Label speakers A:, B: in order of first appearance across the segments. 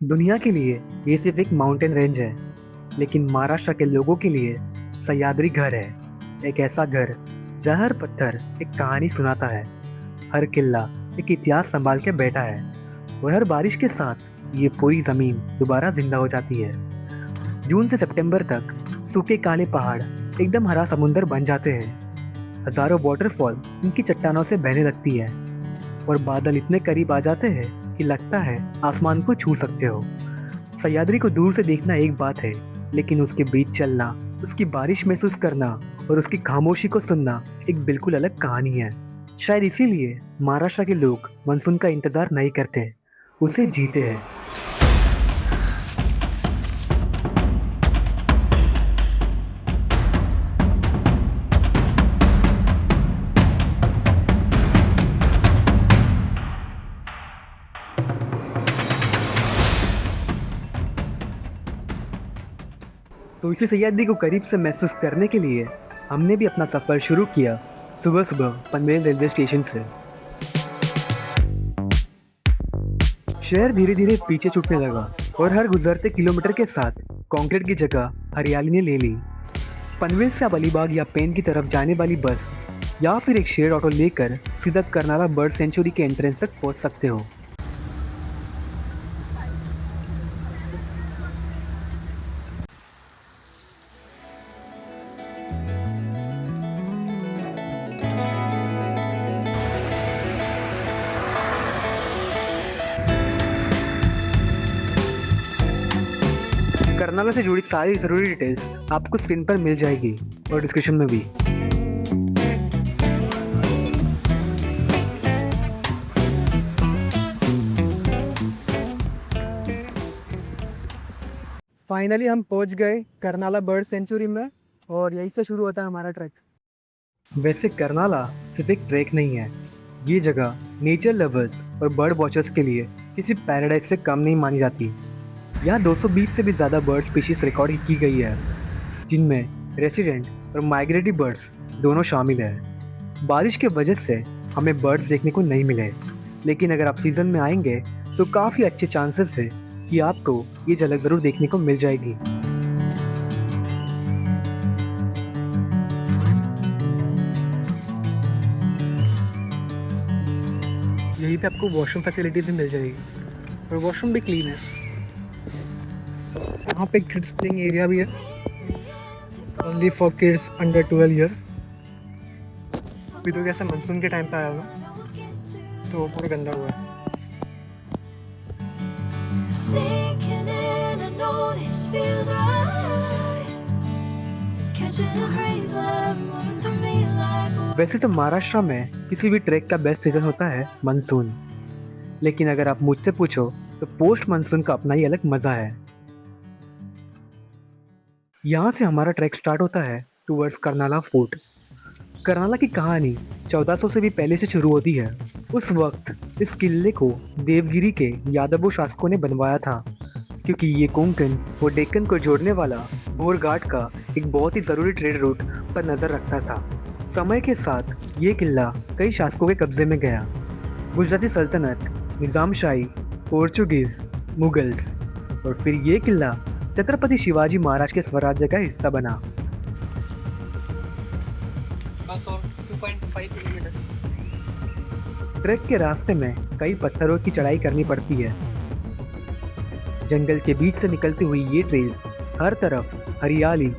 A: दुनिया के लिए ये सिर्फ एक माउंटेन रेंज है, लेकिन महाराष्ट्र के लोगों के लिए सह्याद्री घर है। एक ऐसा घर जहाँ हर पत्थर एक कहानी सुनाता है, हर किला एक इतिहास संभाल के बैठा है, और हर बारिश के साथ ये पूरी जमीन दोबारा जिंदा हो जाती है। जून से सितंबर तक सूखे काले पहाड़ एकदम हरा समुंदर बन जाते हैं। हजारों वाटरफॉल इनकी चट्टानों से बहने लगती है, और बादल इतने करीब आ जाते हैं कि लगता है आसमान को छू सकते हो। सह्याद्री को दूर से देखना एक बात है, लेकिन उसके बीच चलना, उसकी बारिश महसूस करना और उसकी खामोशी को सुनना एक बिल्कुल अलग कहानी है। शायद इसीलिए महाराष्ट्र के लोग मानसून का इंतजार नहीं करते, उसे जीते हैं। तो इसी सह्याद्री को करीब से महसूस करने के लिए हमने भी अपना सफर शुरू किया सुबह सुबह पनवेल रेलवे स्टेशन से। शहर धीरे धीरे पीछे छूटने लगा, और हर गुजरते किलोमीटर के साथ कंक्रीट की जगह हरियाली ने ले ली। पनवेल से आप अलीबाग या पेन की तरफ जाने वाली बस या फिर एक शेयर ऑटो लेकर सीधा करनाला बर्ड सेंचुरी के एंट्रेंस तक पहुंच सकते हो। करनाला से जुड़ी सारी ज़रूरी डिटेल्स आपको स्क्रीन पर मिल जाएगी और डिस्क्रिप्शन में भी। फाइनली हम पहुंच गए करनाला बर्ड सेंचुरी में, और यहीं से शुरू होता है हमारा ट्रैक। वैसे करनाला सिर्फ एक ट्रैक नहीं है, ये जगह नेचर लवर्स और बर्ड वॉचर्स के लिए किसी पैराडाइज से कम नहीं मानी जाती। यहाँ 220 से भी ज़्यादा बर्ड स्पीशीज रिकॉर्ड की गई है, जिनमें रेसिडेंट और माइग्रेटरी बर्ड्स दोनों शामिल हैं। बारिश के वजह से हमें बर्ड्स देखने को नहीं मिले, लेकिन अगर आप सीज़न में आएंगे तो काफ़ी अच्छे चांसेस है कि आपको ये झलक ज़रूर देखने को मिल जाएगी। यहीं पे आपको वॉशरूम फैसिलिटी भी मिल जाएगी, और वॉशरूम भी क्लीन है। यहाँ पे किड्स प्लेइंग एरिया भी है, only for kids under 12 year. अभी तो कैसा मानसून के टाइम पे आया हुआ, तो पूरा गंदा हुआ है। Sinking in, I know this feels right. Catching a breeze, love moving through me like. वैसे तो महाराष्ट्र में किसी भी ट्रैक का बेस्ट सीजन होता है मानसून, लेकिन अगर आप मुझसे पूछो तो पोस्ट मानसून का अपना ही अलग मज़ा है। यहाँ से हमारा ट्रैक स्टार्ट होता है टूवर्ड्स करनाला फोर्ट। करनाला की कहानी 1400 से भी पहले से शुरू होती है। उस वक्त इस किले को देवगिरी के यादवों शासकों ने बनवाया था, क्योंकि ये कोंकण और डेक्कन को जोड़ने वाला भोर घाट का एक बहुत ही ज़रूरी ट्रेड रूट पर नज़र रखता था। समय के साथ ये किला कई शासकों के कब्जे में गया। गुजराती सल्तनत, निज़ामशाही, पोर्चुगीज़, मुगल्स, और फिर ये किला छत्रपति शिवाजी महाराज के स्वराज्य का हिस्सा बना। बस और 2.5 किलोमीटर। ट्रैक के रास्ते में कई पत्थरों की चढ़ाई करनी पड़ती है। जंगल के बीच से निकलती हुई ये ट्रेल्स, हर तरफ हरियाली,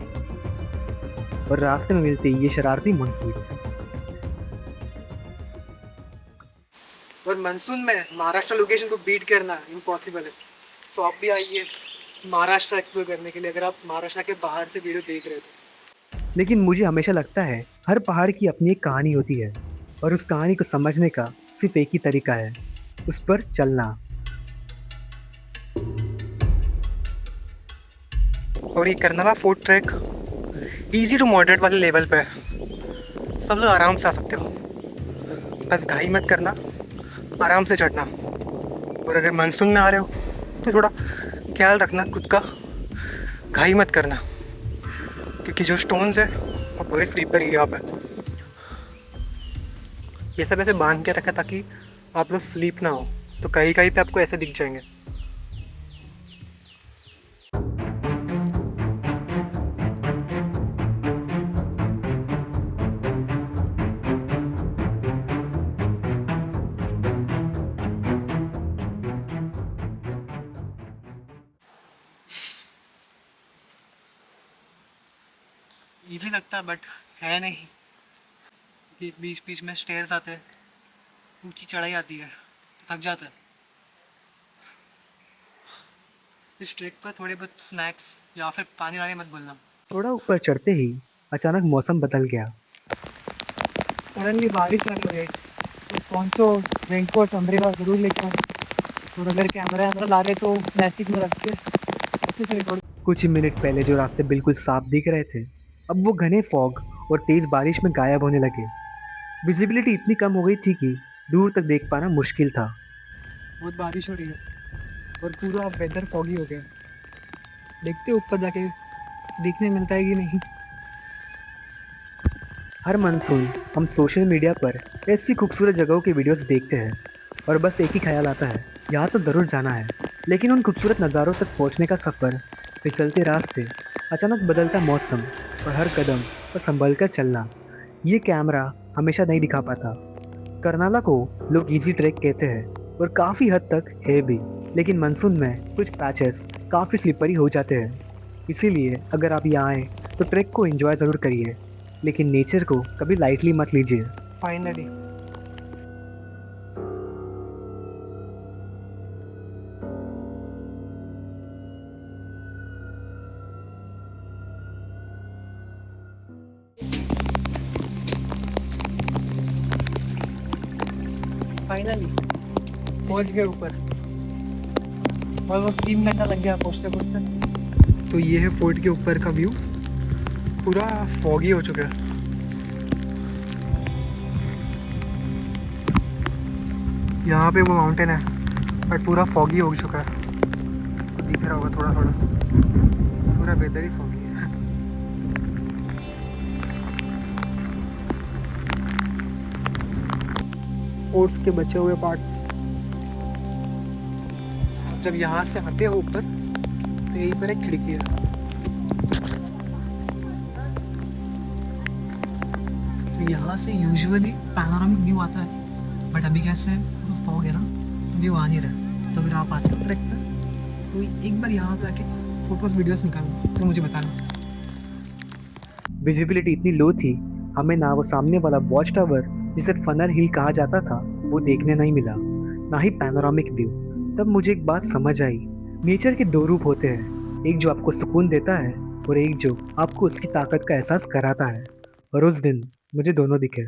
A: और रास्ते में मिलते ये शरारती मंकीज। और मानसून में महाराष्ट्र लोकेशन को बीट करना इम्पॉसिबल है। तो आप भी आइए महाराष्ट्र एक्सप्लोर करने के लिए, अगर आप महाराष्ट्र के बाहर से वीडियो देख रहे हो तो। लेकिन मुझे हमेशा लगता है हर पहाड़ की अपनी एक कहानी होती है, और उस कहानी को समझने का सिर्फ एक ही तरीका है, उस पर चलना। और ये Karnala fort trek easy to moderate वाले लेवल पे है, सब लोग आराम से आ सकते हो। बस घाई मत करना, आराम से चढ़ना। और अगर मानसून में आ रहे हो तो थोड़ा ख्याल रखना खुद का, घाई मत करना, क्योंकि जो स्टोन्स है वो पूरे स्लीपर ही यहाँ पे। ये सब ऐसे बांध के रखा ताकि आप लोग स्लीप ना हो, तो कहीं कहीं पे आपको ऐसे दिख जाएंगे। इजी लगता है बट है नहीं। ये बीच बीच में स्टेयर्स आते हैं, ऊँची चढ़ाई आती है, तो थक जाता है। इस ट्रैक पर थोड़े बहुत स्नैक्स या फिर पानी लाने मत भूलना। थोड़ा ऊपर चढ़ते ही अचानक मौसम बदल गया। सडनली बारिश लग गई, तो पहुंचो रेनकोट अम्ब्रेला जरूर लेकर आए। और अगर कैमरा वैमरा ला रहे तो प्लास्टिक में रख के अच्छे से रिकॉर्ड। कुछ मिनट पहले जो रास्ते बिल्कुल साफ दिख रहे थे, अब वो घने फॉग और तेज बारिश में गायब होने लगे। विजिबिलिटी इतनी कम हो गई थी कि दूर तक देख पाना मुश्किल था। बहुत बारिश हो रही है और पूरा वेदर फॉगी हो गया। देखते ऊपर जाके देखने मिलता है कि नहीं। हर मानसून हम सोशल मीडिया पर ऐसी खूबसूरत जगहों की वीडियोस देखते हैं और बस एक ही ख्याल आता है, यहाँ तो ज़रूर जाना है। लेकिन उन खूबसूरत नज़ारों तक पहुँचने का सफ़र, फिसलते रास्ते, अचानक बदलता मौसम और हर कदम पर संभल कर चलना, ये कैमरा हमेशा नहीं दिखा पाता। कर्नाला को लोग इजी ट्रैक कहते हैं और काफ़ी हद तक है भी, लेकिन मानसून में कुछ पैचेस काफ़ी स्लिपरी हो जाते हैं। इसीलिए अगर आप यहाँ आए तो ट्रैक को एंजॉय ज़रूर करिए, लेकिन नेचर को कभी लाइटली मत लीजिए। फाइनली फाइनली पहुंच गए ऊपर। ऑलमोस्ट 3 घंटा लग गया पहुंचते पहुंचते। तो ये है फोर्ट के ऊपर का व्यू, पूरा फॉगी हो चुका है। यहाँ पे वो माउंटेन है बट पूरा फॉगी हो चुका है, तो दिख रहा होगा थोड़ा थोड़ा, पूरा वेदर ही फॉगी है। ओट्स के बचे हुए पार्ट्स। जब यहाँ से हटे हो ऊपर तो यहीं पर एक खिड़की है, तो यहाँ से यूजुअली पैनोरामिक व्यू आता है, बट अभी कैसे है पूरा फॉग है ना, व्यू आ नहीं रहा। तो अगर आप आते हो ट्रैक पर तो एक बार यहाँ पे आके फोटोज वीडियोस निकालना, तो मुझे बताना। विजिबिलिटी इतनी लो थी, हमें ना वो सामने वाला वॉच टावर जिसे फनल हिल कहा जाता था वो देखने नहीं मिला, ना ही पैनोरामिक व्यू। तब मुझे एक बात समझ आई, नेचर के दो रूप होते हैं, एक जो आपको सुकून देता है और एक जो आपको उसकी ताकत का एहसास कराता है। और उस दिन मुझे दोनों दिखे।